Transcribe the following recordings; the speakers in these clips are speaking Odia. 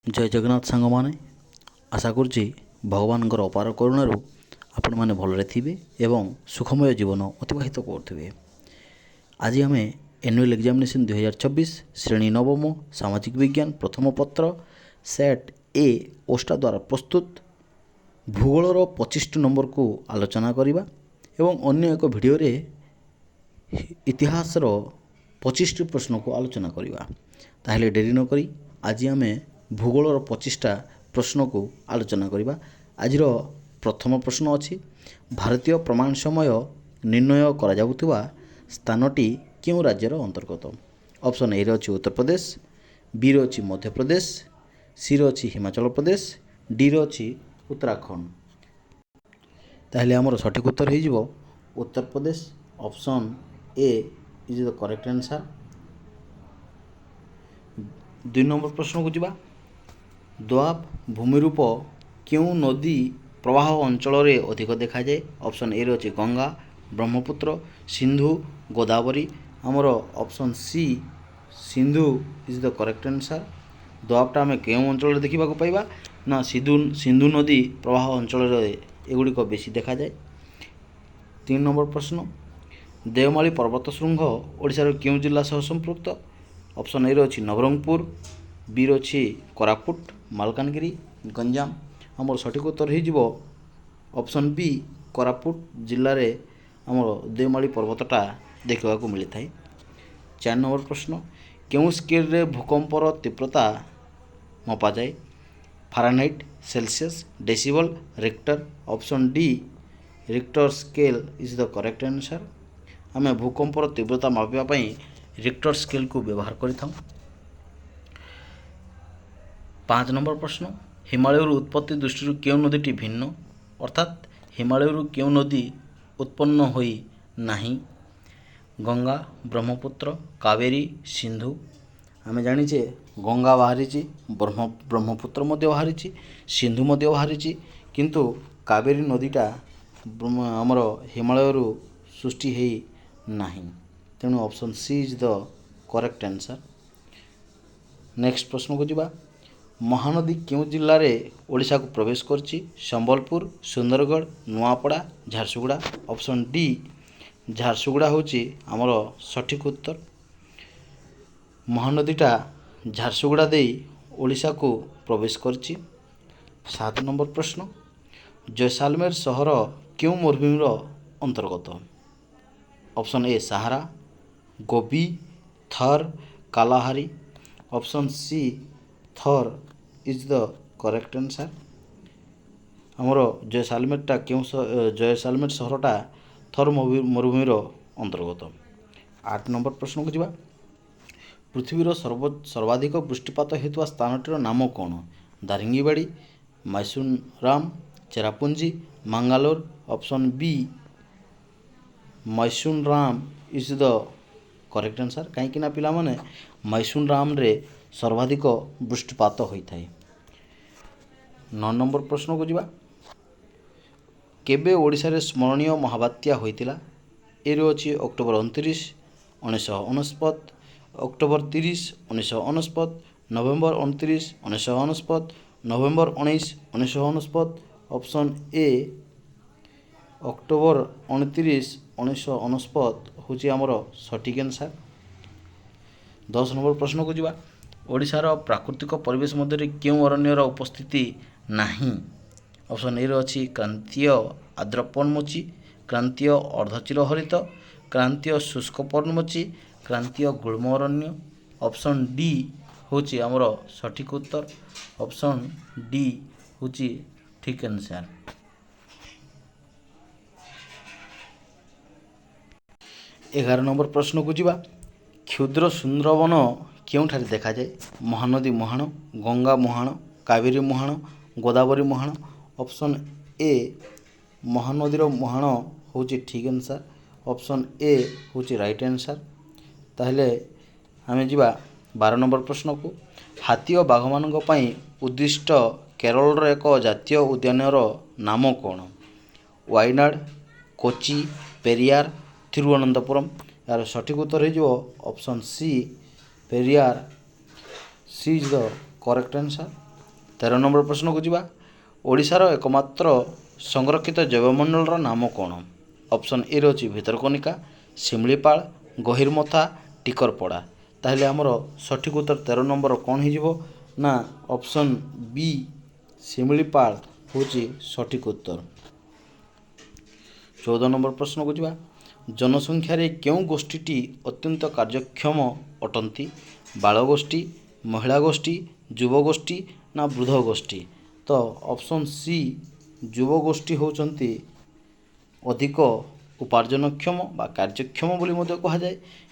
ଜୟ ଜଗନ୍ନାଥ ସାଙ୍ଗମାନେ। ଆଶା କରୁଛି ଭଗବାନଙ୍କର ଅପାର କରୁଣାରୁ ଆପଣମାନେ ଭଲରେ ଥିବେ ଏବଂ ସୁଖମୟ ଜୀବନ ଅତିବାହିତ କରୁଥିବେ। ଆଜି ଆମେ ଆନ୍ୟୁଆଲ୍ ଏକ୍ଜାମିନେସନ୍ 2024 ଶ୍ରେଣୀ ନବମ ସାମାଜିକ ବିଜ୍ଞାନ ପ୍ରଥମ ପତ୍ର ସେଟ୍ ଏ ଓଷ୍ଟା ଦ୍ୱାରା ପ୍ରସ୍ତୁତ ଭୂଗୋଳର 25ଟି ନମ୍ବରକୁ ଆଲୋଚନା କରିବା ଏବଂ ଅନ୍ୟ ଏକ ଭିଡ଼ିଓରେ ଇତିହାସର 25ଟି ପ୍ରଶ୍ନକୁ ଆଲୋଚନା କରିବା। ତାହେଲେ ଡେରି ନକରି ଆଜି ଆମେ ଭୂଗୋଳର 25ଟା ପ୍ରଶ୍ନକୁ ଆଲୋଚନା କରିବା। ଆଜିର ପ୍ରଥମ ପ୍ରଶ୍ନ ଅଛି, ଭାରତୀୟ ପ୍ରମାଣ ସମୟ ନିର୍ଣ୍ଣୟ କରାଯାଉଥିବା ସ୍ଥାନଟି କେଉଁ ରାଜ୍ୟର ଅନ୍ତର୍ଗତ? ଅପସନ୍ ଏରେ ଅଛି ଉତ୍ତରପ୍ରଦେଶ, ବିରେ ଅଛି ମଧ୍ୟପ୍ରଦେଶ, ସିରେ ଅଛି ହିମାଚଳ ପ୍ରଦେଶ, ଡିରେ ଅଛି ଉତ୍ତରାଖଣ୍ଡ। ତାହେଲେ ଆମର ସଠିକ୍ ଉତ୍ତର ହୋଇଯିବ Uttar Pradesh. Option A is the correct answer. 2 number ପ୍ରଶ୍ନକୁ ଯିବା। ଦୋଆବ ଭୂମିରୂପ କେଉଁ ନଦୀ ପ୍ରବାହ ଅଞ୍ଚଳରେ ଅଧିକ ଦେଖାଯାଏ? ଅପସନ୍ ଏରେ ଅଛି ଗଙ୍ଗା, ବ୍ରହ୍ମପୁତ୍ର, ସିନ୍ଧୁ, ଗୋଦାବରୀ। ଆମର option C Sindhu is the correct answer. ଦୋଆବଟା ଆମେ କେଉଁ ଅଞ୍ଚଳରେ ଦେଖିବାକୁ ପାଇବା? ନା ସିନ୍ଧୁ ନଦୀ ପ୍ରବାହ ଅଞ୍ଚଳରେ ଏଗୁଡ଼ିକ ବେଶୀ ଦେଖାଯାଏ। 3 ନମ୍ବର ପ୍ରଶ୍ନ, ଦେଓମାଳି ପର୍ବତ ଶୃଙ୍ଗ ଓଡ଼ିଶାର କେଉଁ ଜିଲ୍ଲା ସହ ସମ୍ପୃକ୍ତ? ଅପସନ୍ ଏରେ ଅଛି ନବରଙ୍ଗପୁର, ବିରେ ଅଛି କୋରାପୁଟ, ମାଲକାନଗିରି, ଗଞ୍ଜାମ। ଆମର ସଠିକ୍ ଉତ୍ତର ହୋଇଯିବ ଅପସନ୍ ବି, କୋରାପୁଟ ଜିଲ୍ଲାରେ ଆମର ଦେଓମାଳି ପର୍ବତଟା ଦେଖିବାକୁ ମିଳିଥାଏ। 4 ନମ୍ବର ପ୍ରଶ୍ନ, କେଉଁ ସ୍କେଲରେ ଭୂକମ୍ପର ତୀବ୍ରତା ମପାଯାଏ? Fahrenheit, Celsius, decibel, Richter. Option D Richter scale is the correct answer. ଆମେ ଭୂକମ୍ପର ତୀବ୍ରତା ମାପିବା ପାଇଁ ରିକ୍ଟର ସ୍କେଲ୍କୁ ବ୍ୟବହାର କରିଥାଉ। 5 ନମ୍ବର ପ୍ରଶ୍ନ, ହିମାଳୟରୁ ଉତ୍ପତ୍ତି ଦୃଷ୍ଟିରୁ କେଉଁ ନଦୀଟି ଭିନ୍ନ? ଅର୍ଥାତ୍ ହିମାଳୟରୁ କେଉଁ ନଦୀ ଉତ୍ପନ୍ନ ହୋଇ ନାହିଁ? ଗଙ୍ଗା, ବ୍ରହ୍ମପୁତ୍ର, କାବେରୀ, ସିନ୍ଧୁ। ଆମେ ଜାଣିଛେ ଗଙ୍ଗା ବାହାରିଛି, ବ୍ରହ୍ମପୁତ୍ର ମଧ୍ୟ ବାହାରିଛି, ସିନ୍ଧୁ ମଧ୍ୟ ବାହାରିଛି, କିନ୍ତୁ କାବେରୀ ନଦୀଟା ଆମର ହିମାଳୟରୁ ସୃଷ୍ଟି ହେଇ ନାହିଁ। ତେଣୁ option C is the correct answer. Next ପ୍ରଶ୍ନକୁ ଯିବା। ମହାନଦୀ କେଉଁ ଜିଲ୍ଲାରେ ଓଡ଼ିଶାକୁ ପ୍ରବେଶ କରିଛି? ସମ୍ବଲପୁର, ସୁନ୍ଦରଗଡ଼, ନୂଆପଡ଼ା, ଝାରସୁଗୁଡ଼ା। ଅପସନ୍ ଡି ଝାରସୁଗୁଡ଼ା ହେଉଛି ଆମର ସଠିକ୍ ଉତ୍ତର। ମହାନଦୀଟା ଝାରସୁଗୁଡ଼ା ଦେଇ ଓଡ଼ିଶାକୁ ପ୍ରବେଶ କରିଛି। 7 ନମ୍ବର ପ୍ରଶ୍ନ, ଜୈସାଲମେର ସହର କେଉଁ ମରୁଭୂମିର ଅନ୍ତର୍ଗତ? ଅପସନ୍ ଏ ସାହାରା, ଗୋବି, ଥର୍, କାଲାହାରି। ଅପସନ୍ ସି ଥର୍ ଇଜ୍ ଦ କରେକ୍ଟ ଆନ୍ସର୍। ଆମର ଜୈସାଲମେର ସହରଟା ଥର୍ ମରୁଭୂମିର ଅନ୍ତର୍ଗତ। 8 ନମ୍ବର ପ୍ରଶ୍ନକୁ ଯିବା। ପୃଥିବୀର ସର୍ବାଧିକ ବୃଷ୍ଟିପାତ ହେଉଥିବା ସ୍ଥାନଟିର ନାମ କ'ଣ? Daringbadi, Mawsynram, Cherrapunji, Mangalore. Option B Mawsynram is the correct answer. କାହିଁକିନା ପିଲାମାନେ ମାଇସୁରାମରେ ସର୍ବାଧିକ ବୃଷ୍ଟିପାତ ହୋଇଥାଏ। 9 ନମ୍ବର ପ୍ରଶ୍ନକୁ ଯିବା। କେବେ ଓଡ଼ିଶାରେ ସ୍ମରଣୀୟ ମହାବାତ୍ୟା ହୋଇଥିଲା? ଏରେ ଅଛି October 29, 1999, October 30, 1999, November 29, 1999, November 19, 1999। Option A October 29, 1999 ହେଉଛି ଆମର ସଠିକ୍ ଆନ୍ସର୍। 10 ନମ୍ବର ପ୍ରଶ୍ନକୁ ଯିବା। ଓଡ଼ିଶାର ପ୍ରାକୃତିକ ପରିବେଶ ମଧ୍ୟରେ କେଉଁ ଅରଣ୍ୟର ଉପସ୍ଥିତି ନାହିଁ? ଅପସନ୍ ଏରେ ଅଛି କ୍ରାନ୍ତୀୟ ଆର୍ଦ୍ର ପର୍ଣ୍ଣମୋଚୀ, କ୍ରାନ୍ତୀୟ ଅର୍ଦ୍ଧଚିରହରିତ, କ୍ରାନ୍ତୀୟ ଶୁଷ୍କ ପର୍ଣ୍ଣମୋଚୀ, କ୍ରାନ୍ତୀୟ ଗୁଳ୍ମ ଅରଣ୍ୟ। ଅପସନ୍ ଡି ହେଉଛି ଆମର ସଠିକ୍ ଉତ୍ତର। ଅପସନ୍ ଡି ହେଉଛି ଠିକ୍ ଆନ୍ସର୍। 11 ନମ୍ବର ପ୍ରଶ୍ନକୁ ଯିବା। କ୍ଷୁଦ୍ର ସୁନ୍ଦରବନ କେଉଁଠାରେ ଦେଖାଯାଏ? ମହାନଦୀ ମୁହାଣ, ଗଙ୍ଗା ମୁହାଣ, କାବେରୀ ମୁହାଣ, ଗୋଦାବରୀ ମୁହାଣ। ଅପସନ୍ ଏ ମହାନଦୀର ମୁହାଣ ହେଉଛି ଠିକ୍ ଆନ୍ସର୍। ଅପସନ୍ ଏ ହେଉଛି ରାଇଟ୍ ଆନ୍ସର୍। ତାହେଲେ ଆମେ ଯିବା 12 ନମ୍ବର ପ୍ରଶ୍ନକୁ। ହାତୀ ଓ ବାଘମାନଙ୍କ ପାଇଁ ଉଦ୍ଦିଷ୍ଟ କେରଳର ଏକ ଜାତୀୟ ଉଦ୍ୟାନର ନାମ କ'ଣ? ୱାଇନାଡ଼, କୋଚି, ପେରିୟାର, ଥିରୁଅନନ୍ତପୁରମ୍। ଏହାର ସଠିକ୍ ଉତ୍ତର ହୋଇଯିବ option C Periyar. C is the correct answer. 13 number प्रश्न को जीवा ओडिशार एकमात्र संरक्षित जैवमंडल नाम कौन ऑप्शन ए रही भितरकनिका शिमिलीपाल गहिरमथा टिकरपड़ा ताहले आमर सठिक उत्तर 13 नंबर कौन हो ना ऑप्शन बी शिमिलीपाल हूँ सठिक उत्तर। 14 नंबर प्रश्न को जीवा जनसंख्यार क्यों गोष्ठी अत्यंत कार्यक्षम अटंती बाल गोष्ठी महिला गोष्ठी युव गोष्ठी ना वृद्ध गोष्ठी तो ऑप्शन सी युव गोष्ठी होती अधिक उपार्जनक्षम बा कार्यक्षम बोली मध्य कहुए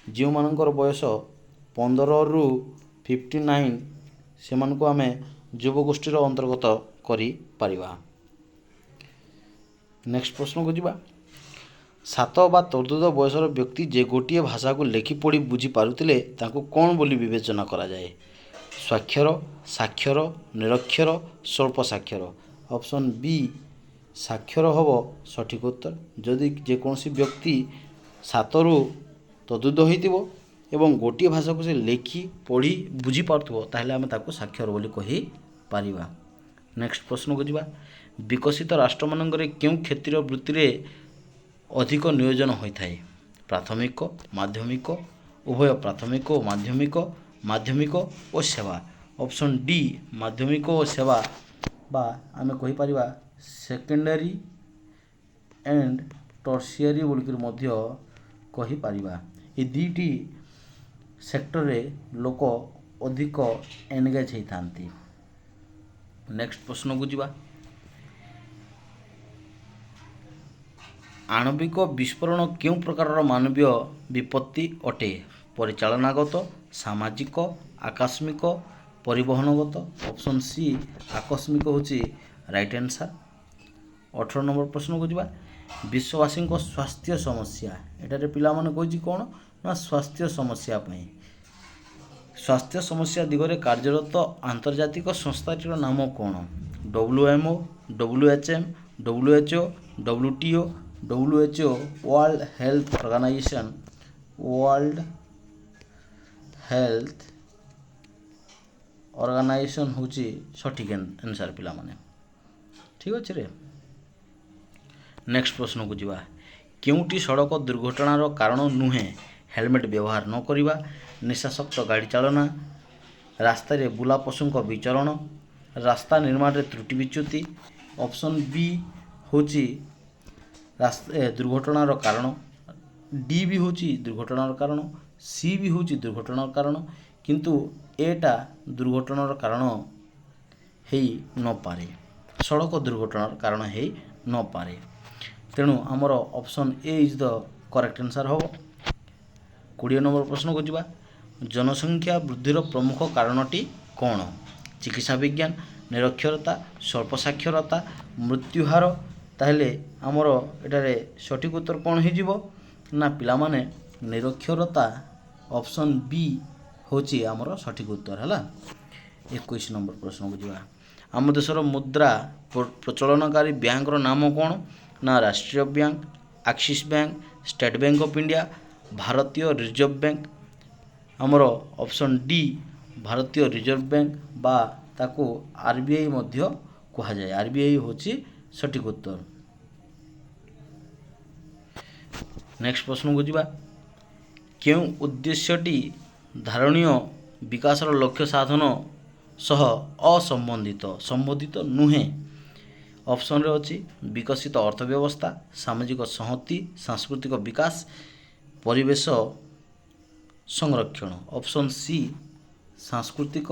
जो मानकर बयस 15 रु 59 से आम युव गोष्ठीर अंतर्गत करि परिबा। नेक्स्ट प्रश्न को जीवा 7 बा तदुद बयसर व्यक्ति जे गोटे भाषा को लेखि पढ़ी बुझी पारुतिले तांको कौन बोली विवेचना करा जाए स्वाक्षर साक्षर निरक्षर स्वल्प साक्षर ऑप्शन बी साक्षर हम सठिक उत्तर जदि जेकोसी व्यक्ति 7 रु तदुद होइतिबो एवं गोटे भाषा को से लेखि पढ़ी बुझी पारुथिबो ताहले आमे ताको साक्षर बोली कहि पारिबा। नेक्स्ट प्रश्न को जीवा विकसित राष्ट्र मानकरे केउ क्षेत्रीय वृत्ति रे अधिक नियोजन होता है प्राथमिक माध्यमिक उभय प्राथमिक और माध्यमिक और सेवा ऑप्शन डी माध्यमिक और सेवा बा आमे कहि परिबा सेकेंडरी एंड टर्शियरी बोलिकर मध्य कहि परिबा ए दुईटी सेक्टर रे लोक अधिक एनगेज होइथांती। नेक्स्ट प्रश्न को जीवा आणविक विस्फोरण क्यों प्रकार मानवीय विपत्ति अटे परिचालनागत सामाजिक आकस्मिक परिवहनगत ऑप्शन सी आकस्मिक होची राइट आंसर। 18 नंबर प्रश्न को जीवा विश्ववासी स्वास्थ्य समस्या एटारे पिला माने कहिछि कोन ना स्वास्थ्य समस्या पई स्वास्थ्य समस्या दिगरे कार्यरत आंतर्जातिक संस्थाटिर नाम कोन WMO WHM WHO WTO WHO world health organization हूँ सठिक आंसर पिला माने ठीक अच्छे रे। नेक्स्ट प्रश्न को जीवा केउटी सड़क दुर्घटनार कारण नुहे हेलमेट व्यवहार न करिबा निशाशक्त गाड़ी चालना रास्ता रे बुला पशु विचरण रास्ता निर्माण रे त्रुटि विच्युति ऑप्शन बी होची दुर्घटनार कारण डी भी होची दुर्घटनार कारण सी भी होची दुर्घटनार कारण किंतु एटा दुर्घटनार कारण हेई न पारे सड़क दुर्घटनार कारण हेई न पारे तेणु आमर option A is the correct answer हम। 20 नंबर प्रश्न को जीवा जनसंख्या वृद्धिर प्रमुख कारणटी कौन चिकित्सा विज्ञान निरक्षरता स्वल्प साक्षरता मृत्युहार ताहले आमर एटारे सठिक उत्तर कौन हो ना पिला माने निरक्षरता ऑप्शन बी होची आमर सठिक उत्तर है। 21 नंबर प्रश्न को जीवा आम देशर मुद्रा प्रचलनकारी बैंक नाम कौन ना राष्ट्रीय bank axis bank state bank of India भारतीय रिजर्व बैंक आमर ऑप्शन डी भारतीय रिजर्व बैंक बा ताको आरबीआई मध्य कहा जाए आरबीआई होची सठिक उत्तर। नेक्स्ट प्रश्न को जीवा क्यों उद्देश्यटी धारणीय विकासर लक्ष्य साधन सह संबंधित नुहे ऑप्शन रे अछि विकसित अर्थव्यवस्था सामाजिक संहति सांस्कृतिक विकास परिवेश संरक्षण ऑप्शन सी सांस्कृतिक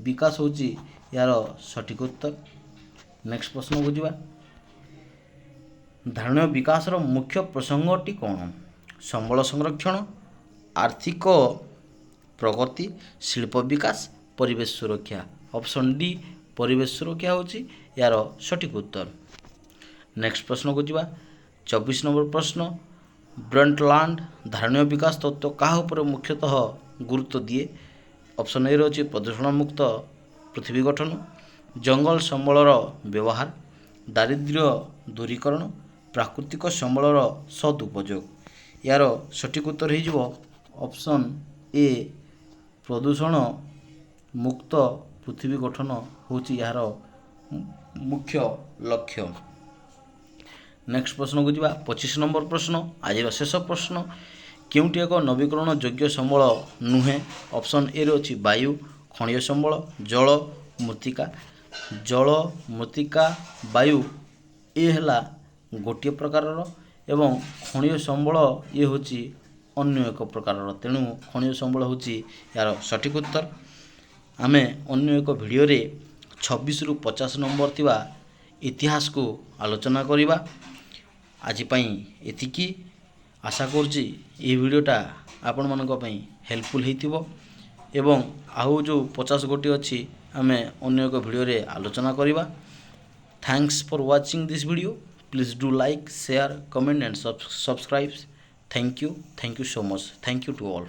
विकास होची यार सठिक उत्तर। नेक्स्ट प्रश्न को जीवा धारणीय विकासर मुख्य प्रसंगटी कौन संबल संरक्षण आर्थिक प्रगति शिल्प विकास परिवेश सुरक्षा ऑप्शन डी परिवेश सुरक्षा होची यार सठिक उत्तर। नेक्स्ट प्रश्न को जीवा 24 नंबर प्रश्न ब्रंटलैंड धारणीय विकास तत्व कहा उपर मुख्यतः गुरुत्व दिए ऑप्शन ए रही प्रदूषण मुक्त पृथ्वी गठन जंगल संबलर व्यवहार दारिद्र्य दूरीकरण प्राकृतिक संबलर सदुपयोग यार सठिक उत्तर हो ऑप्शन ए प्रदूषण मुक्त ପୃଥିବୀ ଗଠନ ହେଉଛି ଏହାର ମୁଖ୍ୟ ଲକ୍ଷ୍ୟ। ନେକ୍ସଟ ପ୍ରଶ୍ନକୁ ଯିବା। 25 ନମ୍ବର ପ୍ରଶ୍ନ, ଆଜିର ଶେଷ ପ୍ରଶ୍ନ। କେଉଁଟି ଏକ ନବୀକରଣ ଯୋଗ୍ୟ ସମ୍ବଳ ନୁହେଁ? ଅପସନ୍ ଏରେ ଅଛି ବାୟୁ, ଖଣିଜ ସମ୍ବଳ, ଜଳ, ମୃତ୍ତିକା। ଜଳ, ମୃତ୍ତିକା, ବାୟୁ ଏ ହେଲା ଗୋଟିଏ ପ୍ରକାରର ଏବଂ ଖଣିଜ ସମ୍ବଳ ଇଏ ହେଉଛି ଅନ୍ୟ ଏକ ପ୍ରକାରର। ତେଣୁ ଖଣିଜ ସମ୍ବଳ ହେଉଛି ଏହାର ସଠିକ୍ ଉତ୍ତର। ଆମେ ଅନ୍ୟ ଏକ ଭିଡ଼ିଓରେ 26ରୁ 50 ନମ୍ବର ଥିବା ଇତିହାସକୁ ଆଲୋଚନା କରିବା। ଆଜି ପାଇଁ ଏତିକି। ଆଶା କରୁଛି ଏହି ଭିଡ଼ିଓଟା ଆପଣମାନଙ୍କ ପାଇଁ ହେଲ୍ପଫୁଲ୍ ହେଇଥିବ ଏବଂ ଆଉ ଯେଉଁ 50 ଗୋଟି ଅଛି ଆମେ ଅନ୍ୟ ଏକ ଭିଡ଼ିଓରେ ଆଲୋଚନା କରିବା। Thanks for watching this video. Please do like, share, comment and subscribe. Thank you so much. Thank you to all.